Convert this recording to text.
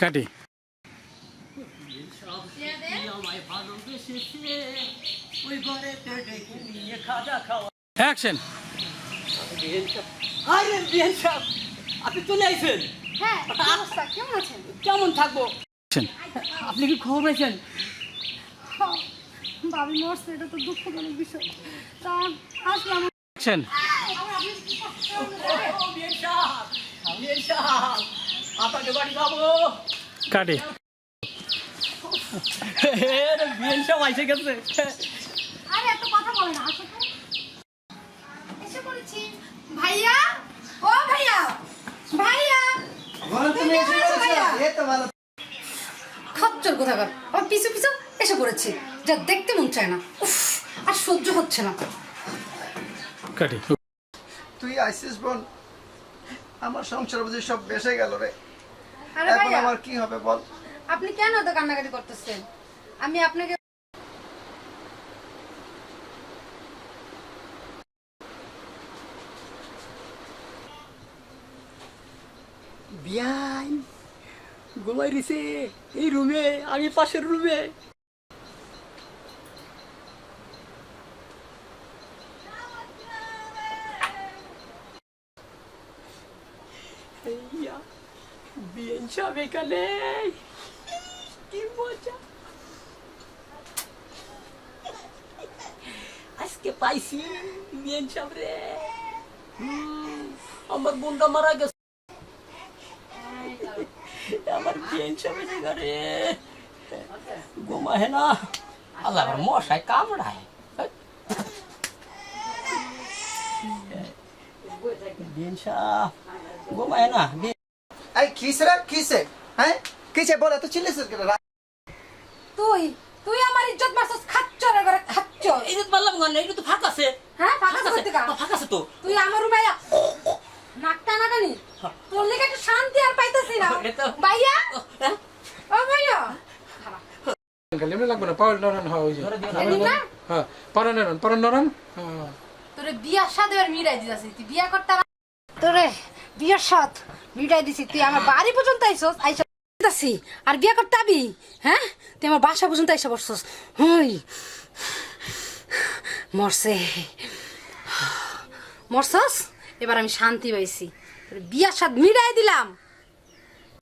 কাটি অ্যাকশন। আপনি চলে আইছেন? হ্যাঁ, কেমন আছেন? কেমন থাকবো? অ্যাকশন। আপনি কি খবর পাইছেন? ভাবি মরছে, এটা তো দুঃখজনক বিষয়। তা আসলাম। অ্যাকশন। আপনাকে বাড়ি যাবো। কাটি বিয়েন সব আইসে গেছে। আরে এত কথা বলে না, আসো তো। এসে পড়েছি। ভাইয়া, ও ভাইয়া, ভাইয়া তুমি এসে পড়েছো? এই তো ভালো। খচ্চর কোথাকার, ও পিছু পিছু এসে পড়েছি। যা দেখতে মন চায় না, উফ, আর সহ্য হচ্ছে না। কাটি। তুই আইসিস বোন, আমার সংসার বুঝি সব বেসে গেল রে। আরে এখন ভাইয়া, আমার কি হবে বল? আপনি কেন এত কান্নাকাটি করতেছেন? আমি আপনাকে বিয়ান ঘুমাই দিছে এই রুমে, আমি পাশের রুমে। বিয়েন সব এখানে, কি মজা। আজকে পাইছি বিয়েন সব রে। আমার বোনটা মারা গেছে, আমার বিয়েন সব রে ঘুমায় না। আল্লাহ আমার মশায় কামড়ায়। বিয়েন সব ঘুমায় না। এই কিসে রে, কিসে? হ্যাঁ কিসে বল, এত চিল্লিস কেন? তুই তুই আমার ইজ্জত মারছস, খাচ্চরে করে খাচ্চর। এই যে বললাম না, এটা তো ফাঁকা আছে। হ্যাঁ, ফাঁকা আছে কোথা? ফাঁকা আছে তো। তুই আমার রুমে আয়া নাক টানাটানি, তোর লেগে একটু শান্তি আর পাইতেছি না। ভাইয়া, ও ভাইয়া, এমনি লাগবে না, পাওয়ার নরম হয়। ওই যে এদিক না? হ্যাঁ, পারা নরম। হ্যাঁ, তোরে বিয়ার সাথে আর মিটাই দিতাছি। তুই বিয়া করতে তোরে বিয়ার সাথ মিটাই দিছি। তুই আমার বাড়ি পর্যন্ত আইছস, আইছস আর বিয়া করতে আবি? হ্যাঁ, তুই আমার বাসা পর্যন্ত আইসা পড়ছস। হই মরছে, মরছস। এবার আমি শান্তি পাইছি, বিয়ার সাথ মিটাই দিলাম।